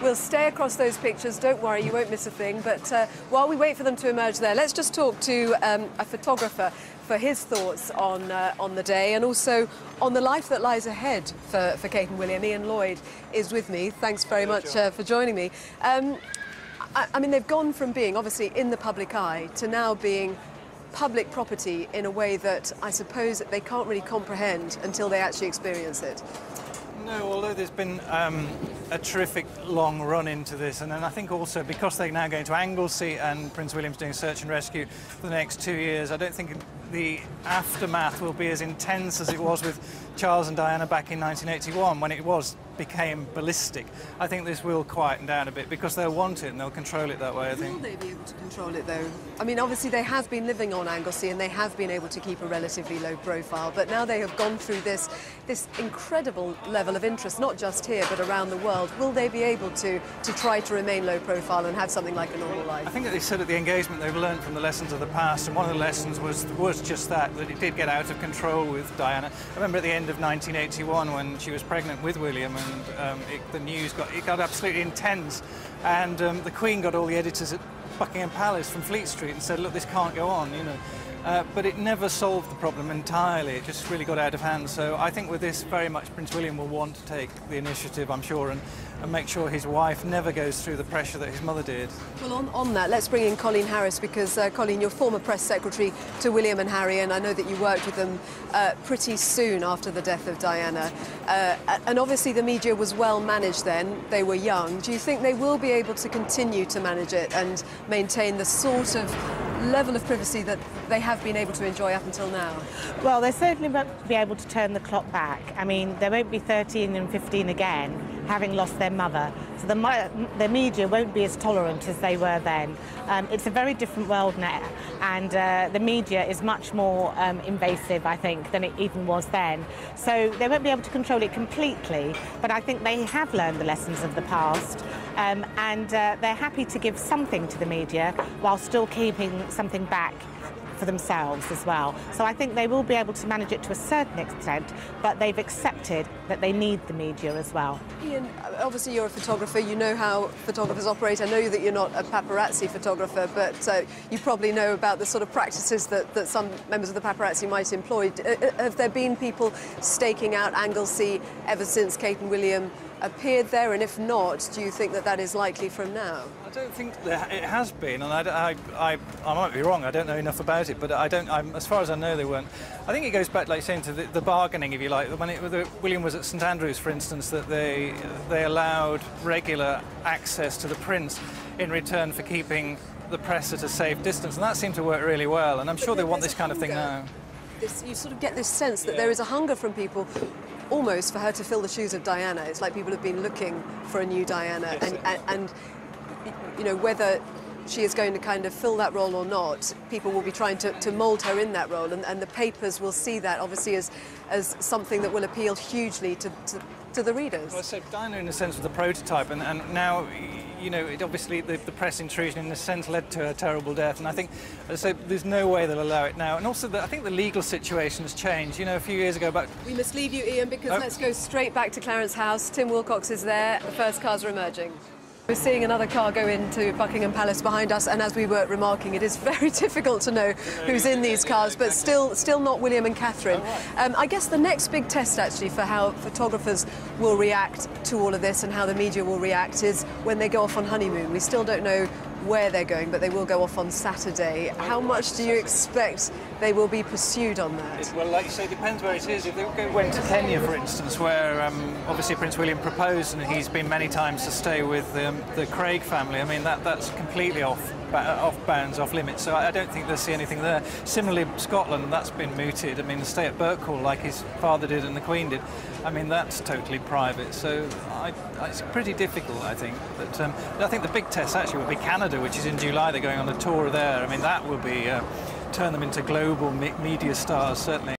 We'll stay across those pictures. Don't worry, you won't miss a thing. But while we wait for them to emerge there, let's just talk to a photographer for his thoughts on the day and also on the life that lies ahead for Kate and William. Ian Lloyd is with me. Thanks very much for joining me. I mean, they've gone from being obviously in the public eye to now being public property in a way that I suppose they can't really comprehend until they actually experience it. No, although there's been a terrific long run into this, and then I think also because they're now going to Anglesey and Prince William's doing search and rescue for the next 2 years, I don't think the aftermath will be as intense as it was with Charles and Diana back in 1981 when it became ballistic. I think this will quieten down a bit because they'll want it and they'll control it that way, I think. Will they be able to control it though? I mean, obviously they have been living on Anglesey and they have been able to keep a relatively low profile, but now they have gone through this incredible level of interest, not just here but around the world. Will they be able to try to remain low profile and have something like a normal life? I think that they said at the engagement they've learned from the lessons of the past, and one of the lessons was just that it did get out of control with Diana. I remember at the end of 1981 when she was pregnant with William and the news got absolutely intense, and the Queen got all the editors at Buckingham Palace from Fleet Street and said, look, this can't go on, you know. But it never solved the problem entirely. It just really got out of hand. So I think with this, very much Prince William will want to take the initiative, I'm sure, and make sure his wife never goes through the pressure that his mother did. Well, on that, let's bring in Colleen Harris, because Colleen, you're former press secretary to William and Harry, and I know that you worked with them pretty soon after the death of Diana. And obviously the media was well managed then. They were young. Do you think they will be able to continue to manage it and maintain the sort of level of privacy that they have been able to enjoy up until now? Well, they certainly won't be able to turn the clock back. I mean, they won't be 13 and 15 again, having lost their mother. So the media won't be as tolerant as they were then. It's a very different world now, and the media is much more invasive, I think, than it even was then. So they won't be able to control it completely, but I think they have learned the lessons of the past, and they're happy to give something to the media while still keeping something back for themselves as well. So I think they will be able to manage it to a certain extent, but they've accepted that they need the media as well. Ian, obviously you're a photographer, you know how photographers operate. I know that you're not a paparazzi photographer, but you probably know about the sort of practices that some members of the paparazzi might employ. Have there been people staking out Anglesey ever since Kate and William appeared there, and if not, do you think that that is likely from now? I don't think it has been, and I might be wrong. I don't know enough about it, but as far as I know, they weren't. I think it goes back, like saying, to the bargaining, if you like. When William was at St Andrews, for instance, that they allowed regular access to the Prince in return for keeping the press at a safe distance, and that seemed to work really well. And I'm sure they want this kind of thing now. You sort of get this sense that there is a hunger from people almost for her to fill the shoes of Diana. It's like people have been looking for a new Diana, and you know, whether she is going to kind of fill that role or not, people will be trying to mould her in that role, and the papers will see that obviously as something that will appeal hugely to the readers. Well, I said Diana in a sense was the prototype, and now, you know, obviously the press intrusion in a sense led to her terrible death, and I think, as I say, there's no way they'll allow it now. And also I think the legal situation has changed. You know, a few years ago back... We must leave you, Ian, because let's go straight back to Clarence House. Tim Wilcox is there. The first cars are emerging. We're seeing another car go into Buckingham Palace behind us, and as we were remarking, it is very difficult to know who's in these cars, but still not William and Catherine. I guess the next big test, actually, for how photographers will react to all of this and how the media will react is when they go off on honeymoon. We still don't know where they're going, but they will go off on Saturday. How much do you expect they will be pursued on that? Well, like you say, it depends where it is. If they went to Kenya, for instance, where obviously Prince William proposed, and he's been many times to stay with the Craig family, I mean, that's completely off bounds, off limits, so I don't think they'll see anything there. Similarly, Scotland, that's been mooted. I mean, the stay at Birkhall, like his father did and the Queen did, I mean, that's totally private, so it's pretty difficult, I think. But I think the big test actually will be Canada, which is in July. They're going on a tour there. I mean, that will be turn them into global media stars, certainly.